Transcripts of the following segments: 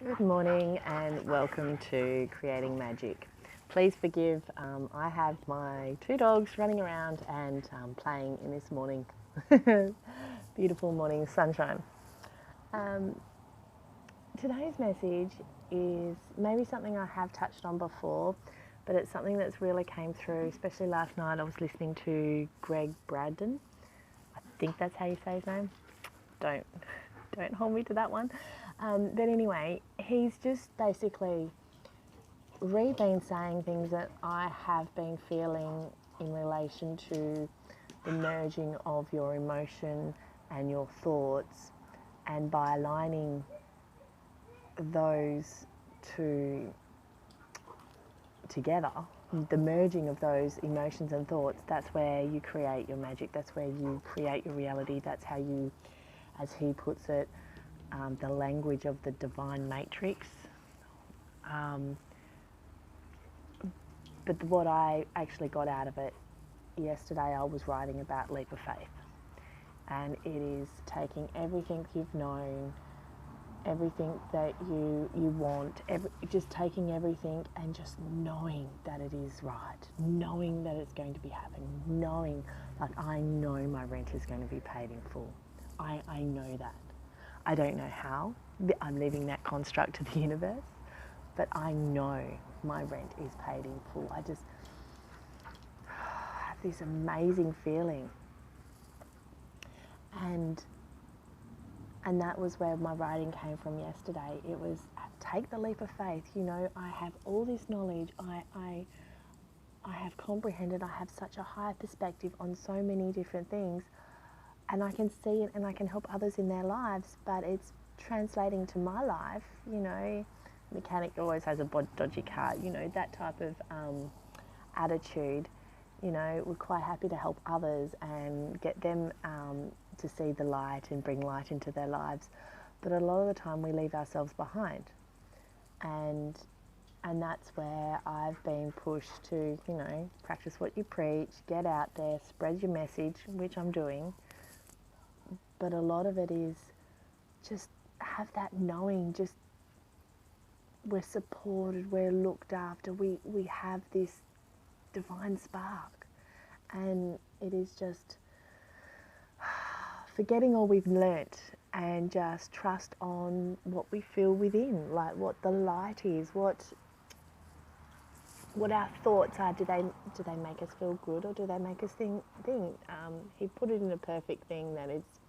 Good morning and welcome to Creating Magic. Please forgive, I have my two dogs running around and playing in this morning. Beautiful morning sunshine. Um, Today's message is maybe something I have touched on before, but it's something that's really came through, especially last night. I was listening to Greg Braden. I think that's how you say his name. Don't hold me to that one. But anyway, he's just basically been saying things that I have been feeling in relation to the merging of your emotion and your thoughts, and by aligning those two together, the merging of those emotions and thoughts, that's where you create your magic, that's where you create your reality, that's how you, as he puts it, the language of the divine matrix. But what I actually got out of it yesterday, I was writing about leap of faith. And it is taking everything you've known, everything that you want, just taking everything and just knowing that it is right, knowing that it's going to be happening, knowing, like, I know my rent is going to be paid in full. I know that. I don't know how. I'm leaving that construct to the universe, but I know my rent is paid in full. I just have this amazing feeling. And that was where my writing came from yesterday. It was, take the leap of faith. You know, I have all this knowledge. I have comprehended. I have such a high perspective on so many different things. And I can see it and I can help others in their lives. But it's translating to my life, you know. Mechanic always has a dodgy car, you know, that type of attitude. You know, we're quite happy to help others and get them to see the light and bring light into their lives. But a lot of the time we leave ourselves behind. And that's where I've been pushed to, you know, practice what you preach, get out there, spread your message, which I'm doing. But a lot of it is just have that knowing, just we're supported, we're looked after, we have this divine spark. And it is just forgetting all we've learnt and just trust on what we feel within, like what the light is, what our thoughts are. Do they make us feel good, or do they make us think? He put it in a perfect thing that it's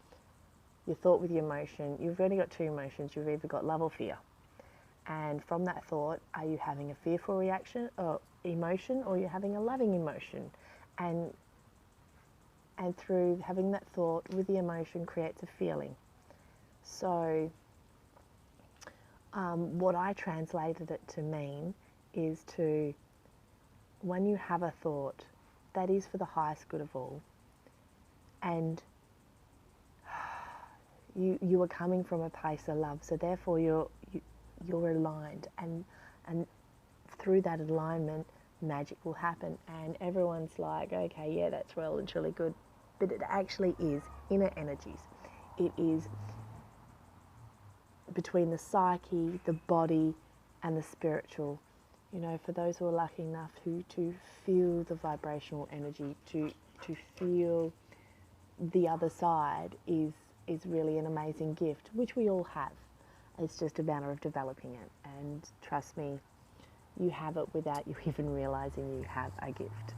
your thought with your emotion. You've only got two emotions. You've either got love or fear. And from that thought, are you having a fearful reaction or emotion, or you're having a loving emotion? And through having that thought with the emotion creates a feeling. So what I translated it to mean is to, when you have a thought that is for the highest good of all, and you are coming from a place of love, so therefore you're aligned, and through that alignment magic will happen. And everyone's like, okay, yeah, that's well and truly good, but it actually is inner energies. It is between the psyche, the body, and the spiritual. You know, for those who are lucky enough to feel the vibrational energy, to feel the other side is really an amazing gift, which we all have. It's just a matter of developing it. And trust me, you have it without you even realizing you have a gift.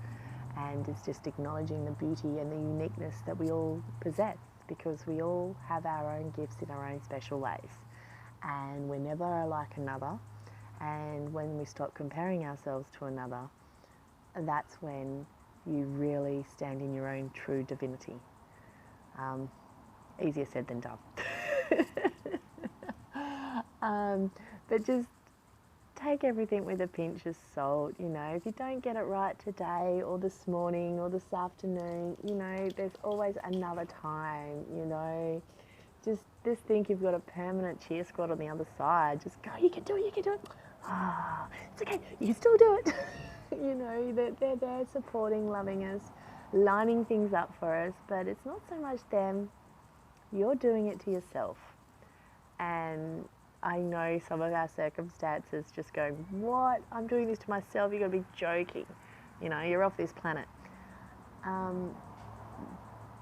And it's just acknowledging the beauty and the uniqueness that we all possess, because we all have our own gifts in our own special ways. And we're never like another. And when we stop comparing ourselves to another, that's when you really stand in your own true divinity. Easier said than done. But just take everything with a pinch of salt. You know, if you don't get it right today or this morning or this afternoon, you know, there's always another time. You know, just think you've got a permanent cheer squad on the other side. Just go, you can do it, you can do it. It's okay, you can still do it. You know, they're there supporting, loving us, lining things up for us, but it's not so much them. You're doing it to yourself. And I know some of our circumstances just going, what? I'm doing this to myself? You've got to be joking. You know, you're off this planet.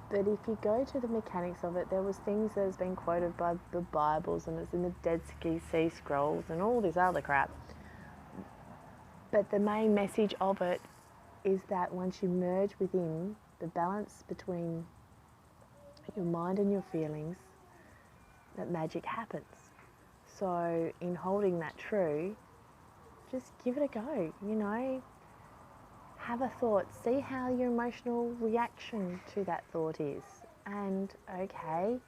But if you go to the mechanics of it, there was things that has been quoted by the Bibles and it's in the Dead Sea Scrolls and all this other crap. But the main message of it is that once you merge within the balance between your mind and your feelings, that magic happens. So in holding that true, just give it a go, you know. Have a thought, see how your emotional reaction to that thought is. And okay,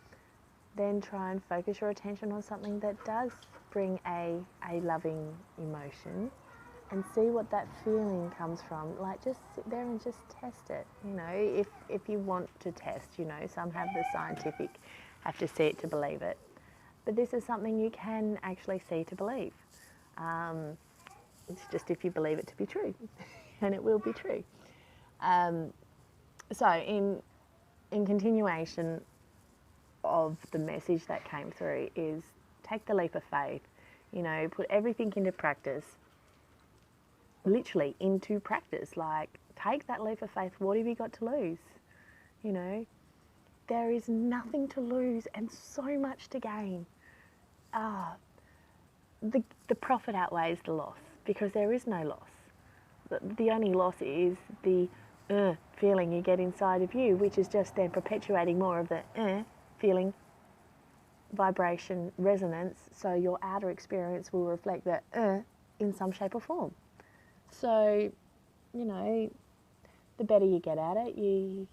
then try and focus your attention on something that does bring a loving emotion and see what that feeling comes from. Like, just sit there and just test it, you know, if you want to test, you know. Some have the scientific, have to see it to believe it. But this is something you can actually see to believe. It's just if you believe it to be true, and it will be true. So in continuation of the message that came through is take the leap of faith, you know, put everything into practice, literally into practice. Like, take that leap of faith. What have you got to lose? You know, there is nothing to lose and so much to gain. The profit outweighs the loss because there is no loss. The only loss is the feeling you get inside of you, which is just then perpetuating more of the feeling, vibration, resonance, so your outer experience will reflect that in some shape or form. So, you know, the better you get at it,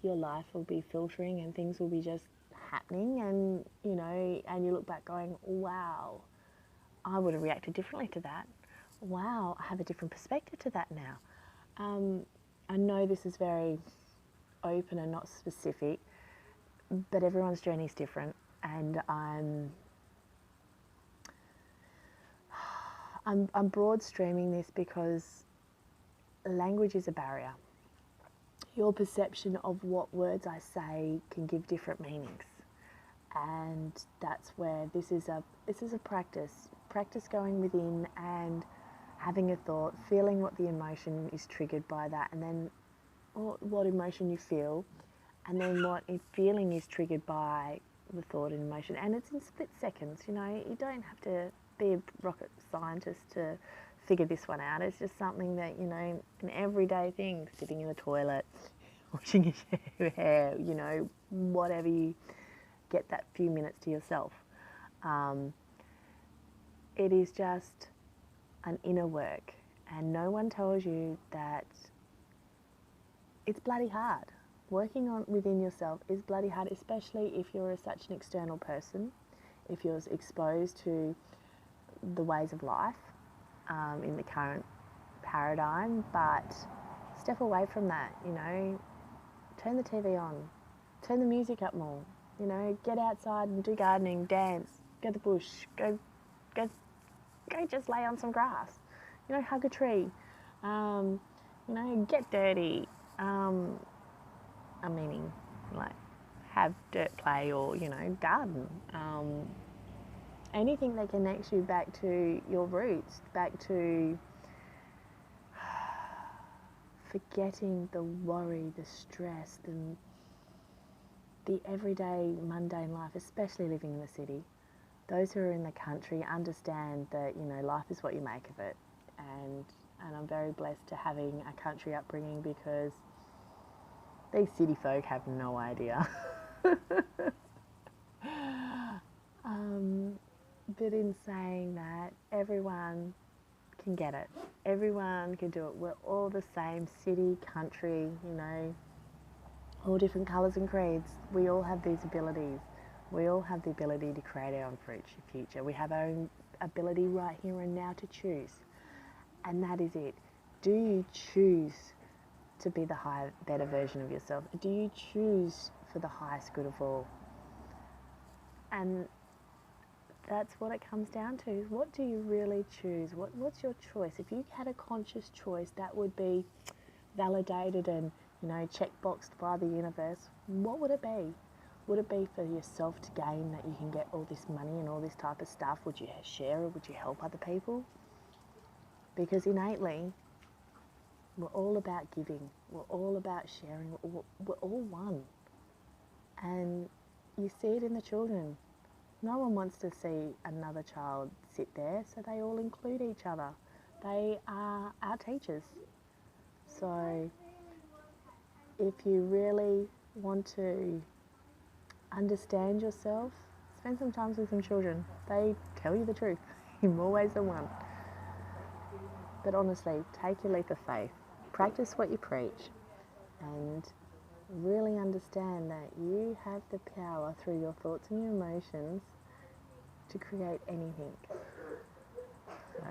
your life will be filtering and things will be just happening, and, you know, and you look back going, wow, I would have reacted differently to that. Wow, I have a different perspective to that now. I know this is very open and not specific, but everyone's journey is different, and I'm broad streaming this because language is a barrier. Your perception of what words I say can give different meanings, and that's where this is a practice going within and having a thought, feeling what the emotion is triggered by that, and then what emotion you feel, and then what feeling is triggered by the thought and emotion. And it's in split seconds, you know. You don't have to be a rocket scientist to figure this one out. It's just something that, you know, an everyday thing, sitting in the toilet, washing your hair, you know, whatever, you get that few minutes to yourself. It is just an inner work, and no one tells you that it's bloody hard. Working on within yourself is bloody hard, especially if you're such an external person, if you're exposed to the ways of life in the current paradigm. But step away from that, you know, turn the TV on, turn the music up more, you know, get outside and do gardening, dance, go to the bush, go just lay on some grass, you know, hug a tree, you know, get dirty. Meaning, like, have dirt play or, you know, garden. Anything that connects you back to your roots, back to forgetting the worry, the stress, the everyday mundane life, especially living in the city. Those who are in the country understand that, you know, life is what you make of it. And I'm very blessed to having a country upbringing, because these city folk have no idea. But in saying that, everyone can get it. Everyone can do it. We're all the same, city, country, you know, all different colours and creeds. We all have these abilities. We all have the ability to create our own future. We have our own ability right here and now to choose. And that is it. Do you choose to be the higher, better version of yourself? Do you choose for the highest good of all? And that's what it comes down to. What do you really choose? What's your choice? If you had a conscious choice that would be validated and, you know, check-boxed by the universe, what would it be? Would it be for yourself to gain that you can get all this money and all this type of stuff? Would you share or would you help other people? Because innately, we're all about giving. We're all about sharing. We're all one. And you see it in the children. No one wants to see another child sit there, so they all include each other. They are our teachers. So if you really want to understand yourself, spend some time with some children. They tell you the truth in more ways than one. But honestly, take your leap of faith. Practice what you preach and really understand that you have the power through your thoughts and your emotions to create anything. So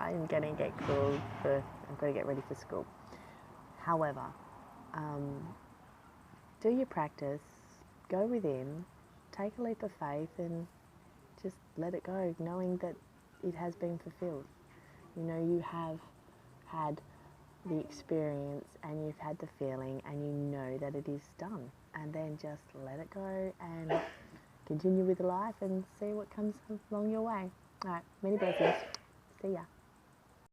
I'm going to get called I'm going to get ready for school. However, do your practice, go within, take a leap of faith and just let it go, knowing that it has been fulfilled. You know, you have had the experience and you've had the feeling and you know that it is done. And then just let it go and continue with life and see what comes along your way. All right, many blessings. See ya.